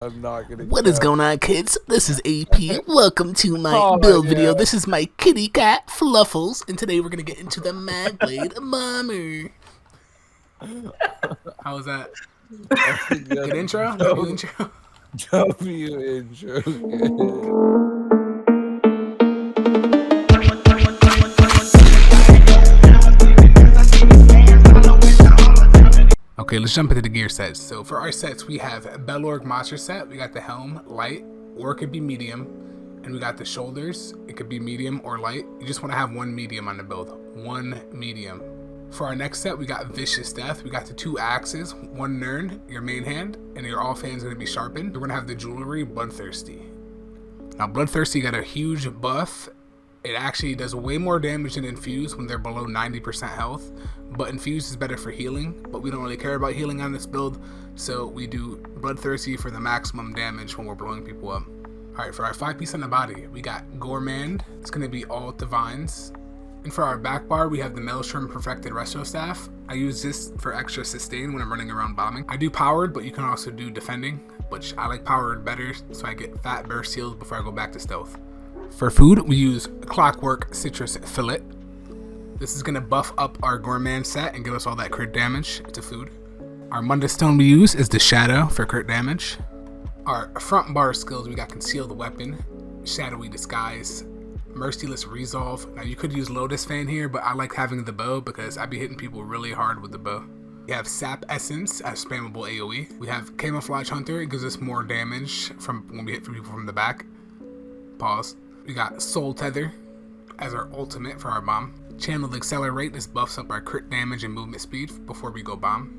I'm not gonna. What is going on, kids? This is AP. Welcome to my build video. This is my kitty cat Fluffles, and today we're gonna get into the Magblade bomber. How was that? Good intro? W intro? W intro. Okay, let's jump into the gear sets. So for our sets, we have 𝗏𝗚 monster set. We got the helm, light, or it could be medium. And we got the shoulders. It could be medium or light. You just want to have one medium on the build. One medium. For our next set, we got Vicious Death. We got the two axes, one Nern, your main hand, and your offhand's going to be sharpened. We're going to have the jewelry, Bloodthirsty. Now, Bloodthirsty got a huge buff. It actually does way more damage than Infuse when they're below 90% health, but Infuse is better for healing, but we don't really care about healing on this build, so we do Bloodthirsty for the maximum damage when we're blowing people up. Alright, for our 5-piece on the body, we got Gourmand. It's going to be all Divines. And for our back bar, we have the Maelstrom Perfected Resto Staff. I use this for extra sustain when I'm running around bombing. I do powered, but you can also do defending, which I like powered better, so I get fat burst heals before I go back to stealth. For food, we use Clockwork Citrus Fillet. This is going to buff up our Gourmand set and give us all that crit damage to food. Our Mundus stone we use is the Shadow for crit damage. Our front bar skills, we got Concealed Weapon, Shadowy Disguise, Merciless Resolve. Now you could use Lotus Fan here, but I like having the bow because I be hitting people really hard with the bow. We have Sap Essence as spammable AoE. We have Camouflage Hunter. It gives us more damage from when we hit people from the back. Pause. We got Soul Tether as our ultimate for our bomb. Channeled Accelerate. This buffs up our crit damage and movement speed before we go bomb.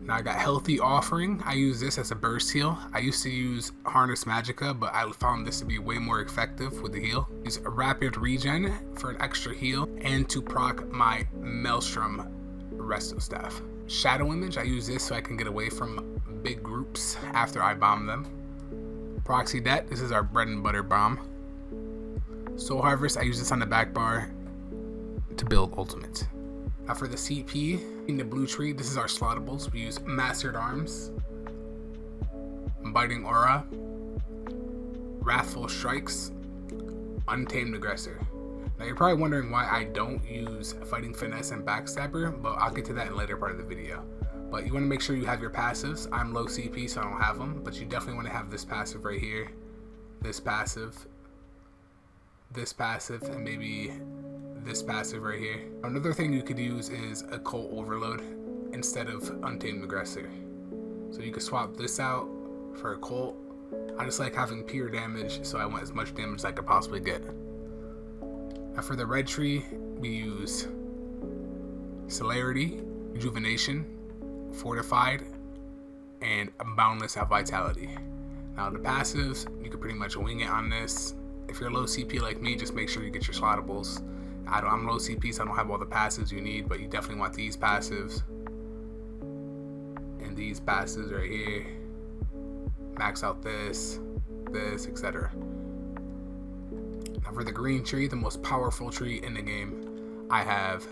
Now I got Healthy Offering. I use this as a burst heal. I used to use Harness Magicka, but I found this to be way more effective with the heal. Use a Rapid Regen for an extra heal and to proc my Maelstrom Resto Staff. Shadow Image. I use this so I can get away from big groups after I bomb them. Proxy Det. This is our bread and butter bomb. Soul Harvest, I use this on the back bar to build ultimate. Now for the CP, in the blue tree, this is our slottables. We use Mastered Arms, Biting Aura, Wrathful Strikes, Untamed Aggressor. Now you're probably wondering why I don't use Fighting Finesse and Backstabber, but I'll get to that in a later part of the video. But you want to make sure you have your passives. I'm low CP, so I don't have them, but you definitely want to have this passive right here, this passive, and maybe this passive right here. Another thing you could use is Occult Overload instead of Untamed Aggressor. So you could swap this out for Occult. I just like having pure damage, so I want as much damage as I could possibly get. Now for the red tree, we use Celerity, Rejuvenation, Fortified, and Boundless Vitality. Now the passives, you can pretty much wing it on this. If you're low CP like me, just make sure you get your slottables. I'm low CP, so I don't have all the passives you need, but you definitely want these passives. And these passives right here. Max out this, etc. Now for the green tree, the most powerful tree in the game, I have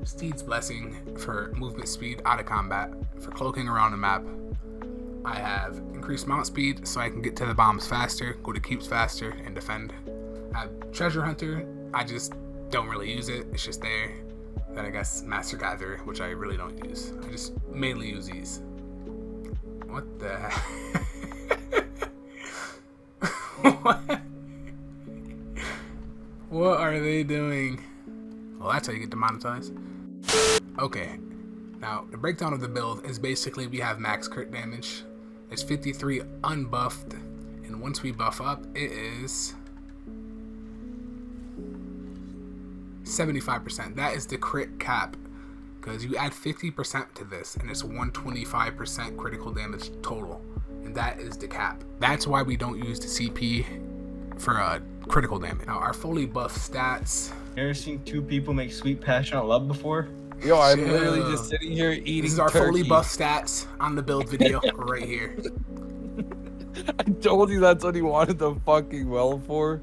Steed's Blessing for movement speed out of combat, for cloaking around the map. I have increased mount speed so I can get to the bombs faster, go to keeps faster, and defend. I have Treasure Hunter. I just don't really use it. It's just there. Then I guess Master Gatherer, which I really don't use. I just mainly use these. What the heck? What are they doing? Well, that's how you get demonetized. Okay. Now, the breakdown of the build is basically we have max crit damage. It's 53 unbuffed, and once we buff up, it is 75%. That is the crit cap, because you add 50% to this, and it's 125% critical damage total, and that is the cap. That's why we don't use the CP for critical damage. Now, our fully buffed stats. You ever seen two people make sweet passionate love before? Yo, I'm literally just sitting here eating. This is our turkey. fully buff stats on the build video right here. I told you that's what he wanted the fucking well for.